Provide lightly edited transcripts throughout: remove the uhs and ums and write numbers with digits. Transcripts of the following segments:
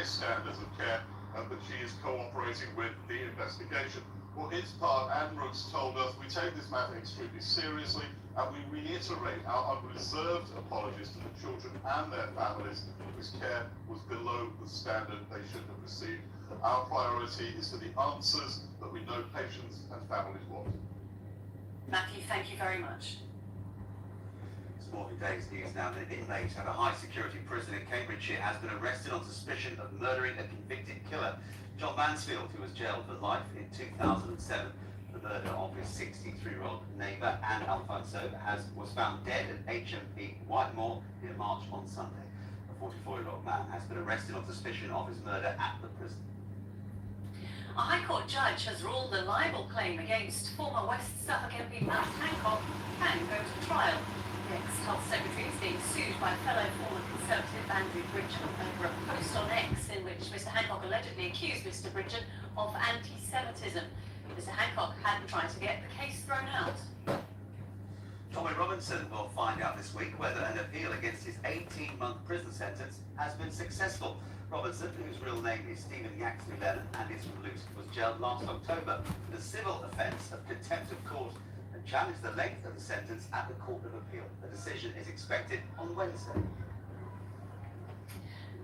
highest standards of care, and that she is cooperating with the investigation. For his part, Admiral's told us we take this matter extremely seriously, and we reiterate our unreserved apologies to the children and their families whose care was below the standard they should have received. Our priority is for the answers that we know patients and families want. Matthew, thank you very much. It's more today's news now. An inmate at a high-security prison in Cambridgeshire has been arrested on suspicion of murdering a convicted killer, John Mansfield, who was jailed for life in 2007. The murder of his 63-year-old neighbour, Anne Alfonso, was found dead at HMP Whitemoor near March on Sunday. A 44-year-old man has been arrested on suspicion of his murder at the prison. A High Court judge has ruled the libel claim against former West Suffolk MP Matt Hancock can go to trial. The ex-Health Secretary is being sued by fellow former Conservative Andrew Bridgen over a post on X in which Mr Hancock allegedly accused Mr Bridgen of anti-Semitism. Mr Hancock had tried to get the case thrown out. Tommy Robinson will find out this week whether an appeal against his 18-month prison sentence has been successful. Robinson, whose real name is Stephen Yaxley Lennon and is from Luton, was jailed last October for the civil offence of contempt of court and challenged the length of the sentence at the Court of Appeal. The decision is expected on Wednesday.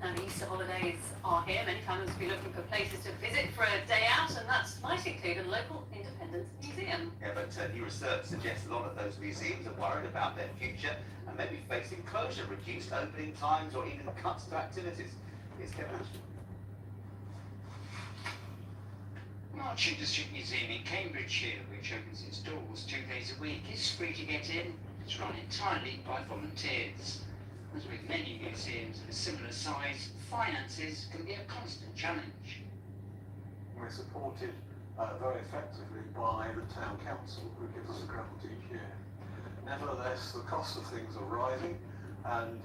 Now the Easter holidays are here. Many families will be looking for places to visit for a day out, and that might include a local independent museum. Yeah, but new research suggests a lot of those museums are worried about their future and may be facing closure, reduced opening times, or even cuts to activities. Here's Kevin Ashton. Marching District Museum in Cambridgeshire, which opens its doors 2 days a week, is free to get in. It's run entirely by volunteers. As with many museums of a similar size, finances can be a constant challenge. We're supported very effectively by the Town Council, who gives us a grant each year. Nevertheless, the cost of things are rising, and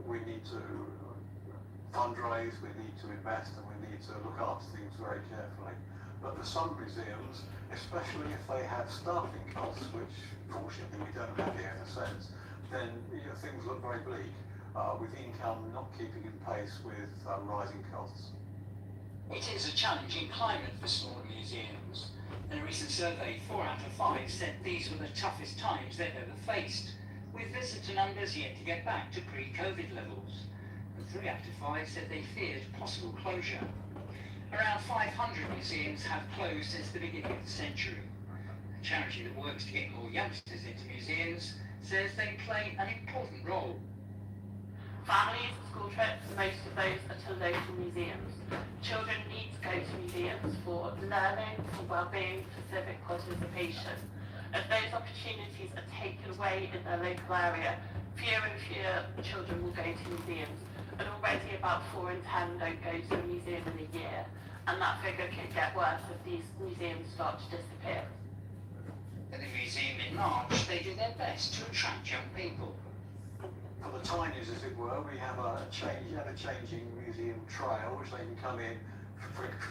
we need to fundraise, we need to invest, and we need to look after things very carefully. But for some museums, especially if they have staffing costs, which fortunately we don't have here in a sense, then things look very bleak, with income not keeping in pace with rising costs. It is a challenging climate for smaller museums. In a recent survey, 4 out of 5 said these were the toughest times they've ever faced, with visitor numbers yet to get back to pre-COVID levels. And 3 out of 5 said they feared possible closure. Around 500 museums have closed since the beginning of the century. A charity that works to get more youngsters into museums says they play an important role. Families, school trips, most of those are to local museums. Children need to go to museums for learning, for well-being, for civic participation. As those opportunities are taken away in their local area, fewer and fewer children will go to museums. And already about 4 in 10 don't go to a museum in a year. And that figure could get worse if these museums start to disappear. At the museum in March, they do their best to attract young people. For the tinies, as it were, we have a changing museum trail, which they can come in,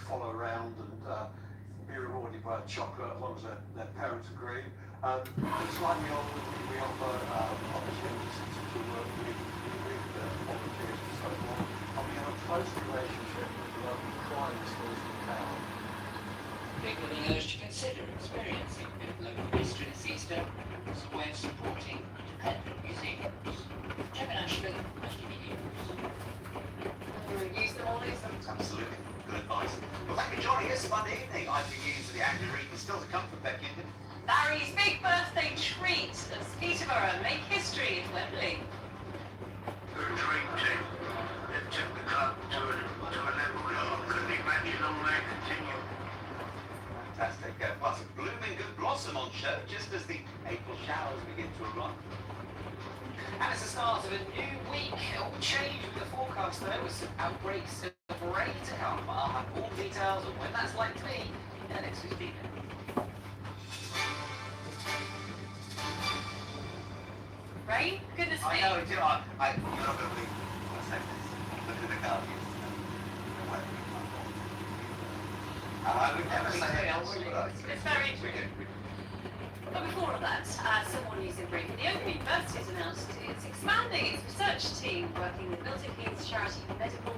follow around, and be rewarded by a chocolate as long as their parents agree. Slightly older, we offer opportunities to work with volunteers and so on, and we have a close relationship with the local crime schools in town. People are being urged to consider experiencing a bit of local history this Easter as a way of supporting independent museums. Kevin Ashton, ITV News. Use them all, use them. Absolutely. Good advice. Well, thank you for joining us Monday evening. ITV News for the Angry Read is still to come from Becky. Barry's big birthday treat as Peterborough make history at Wembley. Good dream team. It took the club to a level that I couldn't imagine all they continue. Fantastic. Plus, a blooming good blossom on show just as the April showers begin to arrive. And it's the start of a new week. All change with the forecast though, with some outbreaks of rain to come. I'll have all details on when that's likely to be in the next 15 minutes. Rain? Goodness me. I know, you're not going to believe what I said this. Look at the Guardians. I would never say it. It's very true. But before all that, some more news in brief. The Open University has announced it's expanding its research team, working with Milton Keynes charity Medical